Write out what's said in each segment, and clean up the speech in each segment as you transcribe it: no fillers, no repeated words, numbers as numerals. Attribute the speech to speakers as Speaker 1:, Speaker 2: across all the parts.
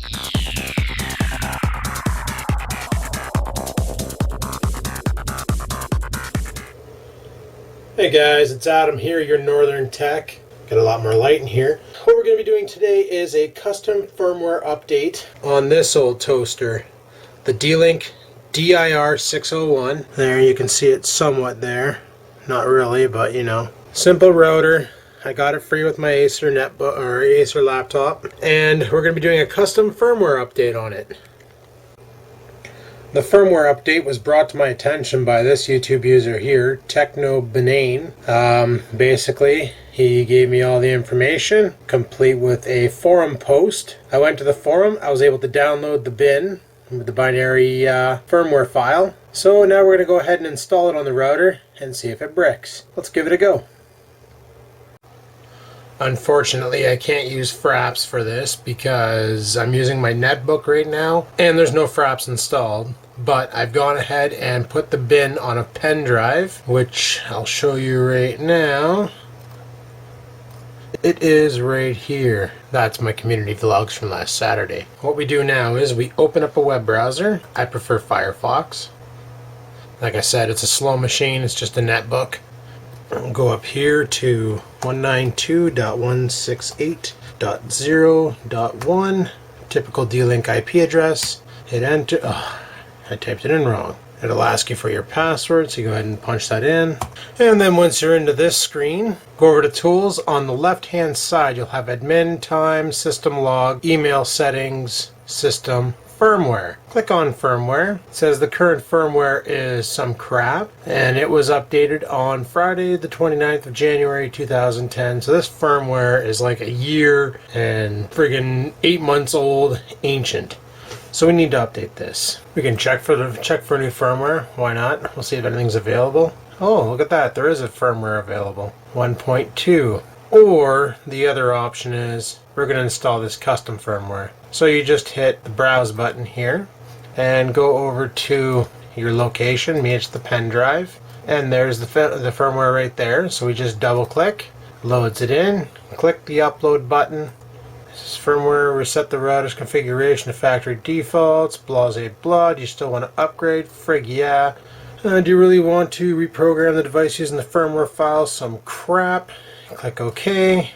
Speaker 1: Hey guys, it's Adam here, your Northern Tech. Got a lot more light in here. What we're going to be doing today is a custom firmware update on this old toaster, the Dlink DIR-601. There, you can see it somewhat there. Not really, but you know. Simple router. I got it free with my Acer netbook or Acer laptop, and we're going to be doing a custom firmware update on it. The firmware update was brought to my attention by this YouTube user here, Techno Benane. Basically, he gave me all the information, complete with a forum post. I went to the forum, I was able to download the bin with the binary firmware file. So now we're going to go ahead and install it on the router and see if it bricks. Let's give it a go. Unfortunately, I can't use fraps for this because I'm using my netbook right now and there's no fraps installed. But I've gone ahead and put the bin on a pen drive, which I'll show you right now. It is right here. That's my community vlogs from last Saturday. What we do now is we open up a web browser. I prefer Firefox. Like I said, it's a slow machine, it's just a netbook. I'll go up here to 192.168.0.1, typical D-Link IP address. Hit enter. Oh, I typed it in wrong. It'll ask you for your password, so you go ahead and punch that in. And then once you're into this screen, go over to Tools. On the left-hand side, you'll have Admin, Time, System Log, Email Settings, System, Firmware. Click on Firmware. It says the current firmware is some crap, and it was updated on Friday the 29th of January 2010. So this firmware is like a year and friggin' 8 months old, ancient. So we need to update this. We can check for new firmware. Why not? We'll see if anything's available. Oh, look at that. There is a firmware available. 1.2. Or the other option is we're going to install this custom firmware. So you just hit the browse button here and go over to your location. Me, it's the pen drive. And there's the firmware right there. So we just double click, loads it in, click the upload button. This is firmware, reset the router's configuration to factory defaults, blase blah. Do you still want to upgrade? Frig yeah. Do you really want to reprogram the device using the firmware file? Some crap. Click OK.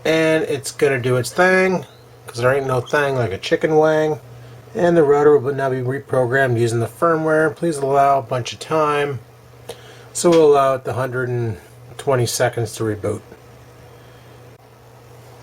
Speaker 1: And it's going to do its thing, because there ain't no thing like a chicken wing. And the router will now be reprogrammed using the firmware. Please allow a bunch of time. So we'll allow it the 120 seconds to reboot.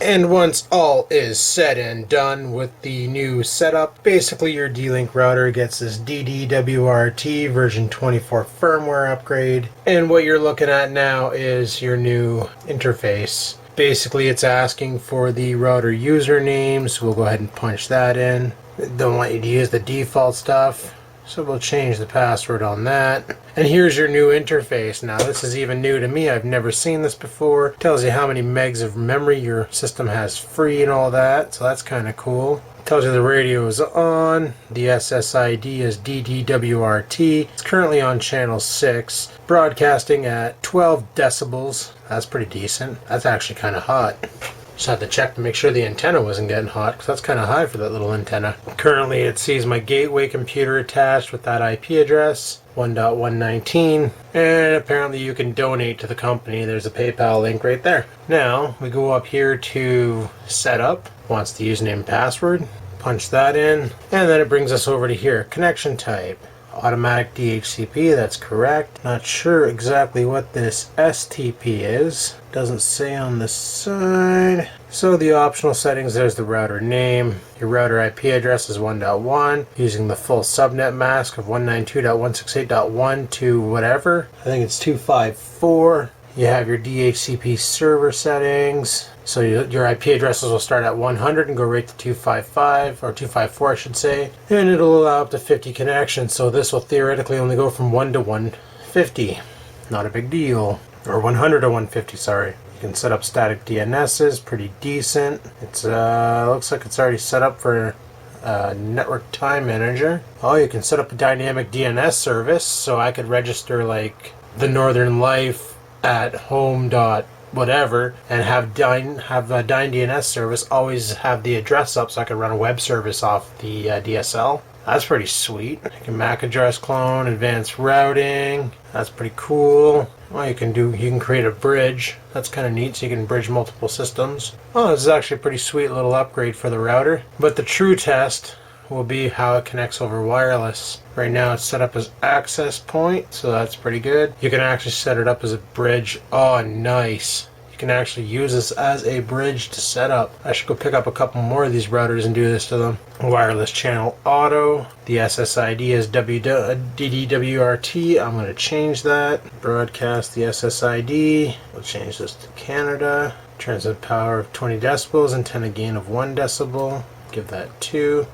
Speaker 1: And once all is said and done with the new setup, basically your D-Link router gets this DD-WRT version 24 firmware upgrade. And what you're looking at now is your new interface. Basically it's asking for the router username, so we'll go ahead and punch that in. They don't want you to use the default stuff, so we'll change the password on that. And here's your new interface. Now this is even new to me. I've never seen this before. It tells you how many megs of memory your system has free and all that, so that's kind of cool. It tells you the radio is on. The SSID is DD-WRT. It's currently on channel 6, broadcasting at 12 decibels. That's pretty decent. That's actually kind of hot. Just had to check to make sure the antenna wasn't getting hot, because that's kind of high for that little antenna. Currently it sees my gateway computer attached with that IP address, 1.119, and apparently you can donate to the company. There's a PayPal link right there. Now we go up here to Setup, wants the username and password, punch that in, and then it brings us over to here, connection type. Automatic DHCP, that's correct. Not sure exactly what this STP is. Doesn't say on the side. So the optional settings, there's the router name. Your router IP address is 1.1, using the full subnet mask of 192.168.1 to whatever. I think it's 254. You have your DHCP server settings. So your IP addresses will start at 100 and go right to 255, or 254 I should say. And it'll allow up to 50 connections, so this will theoretically only go from 1 to 150. Not a big deal. Or 100 to 150, sorry. You can set up static DNSs, pretty decent. It's looks like it's already set up for Network Time Manager. Oh, you can set up a dynamic DNS service, so I could register like the Northern Life at home.com whatever, and have Dyn DNS service always have the address up so I can run a web service off the DSL. That's pretty sweet. You can MAC address clone, advanced routing. That's pretty cool. Well, you can create a bridge. That's kind of neat, so you can bridge multiple systems. Oh, this is actually a pretty sweet little upgrade for the router. But the true test will be how it connects over wireless. Right now it's set up as access point, so that's pretty good. You can actually set it up as a bridge. Oh, nice. You can actually use this as a bridge to set up. I should go pick up a couple more of these routers and do this to them. Wireless channel auto. The SSID is DD-WRT. I'm going to change that. Broadcast the SSID. We'll change this to Canada. Transmit power of 20 decibels, antenna gain of 1 decibel. Give that 2.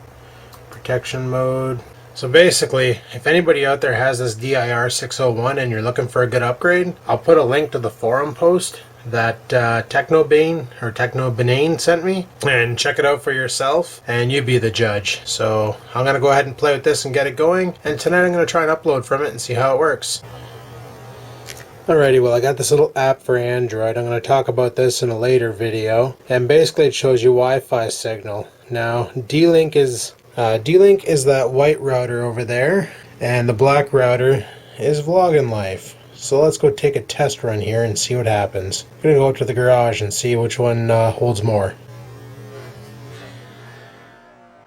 Speaker 1: Protection mode. So basically, if anybody out there has this DIR-601 and you're looking for a good upgrade, I'll put a link to the forum post that Technobanane sent me, and check it out for yourself and you be the judge. So I'm going to go ahead and play with this and get it going, and tonight I'm going to try and upload from it and see how it works. Alrighty, well, I got this little app for Android. I'm going to talk about this in a later video, and basically it shows you Wi-Fi signal. Now D-Link is that white router over there, and the black router is VlogginLife. So let's go take a test run here and see what happens. I'm going to go up to the garage and see which one holds more.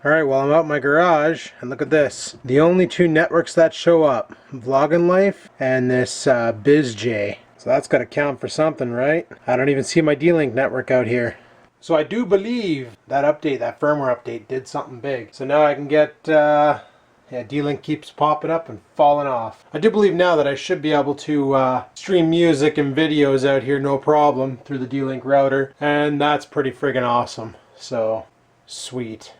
Speaker 1: Alright, well, I'm out in my garage, and look at this. The only two networks that show up, VlogginLife and this BizJ. So that's got to count for something, right? I don't even see my D-Link network out here. So I do believe that update, that firmware update, did something big. So now I can get, yeah, D-Link keeps popping up and falling off. I do believe now that I should be able to stream music and videos out here no problem through the D-Link router. And that's pretty friggin' awesome. So, sweet.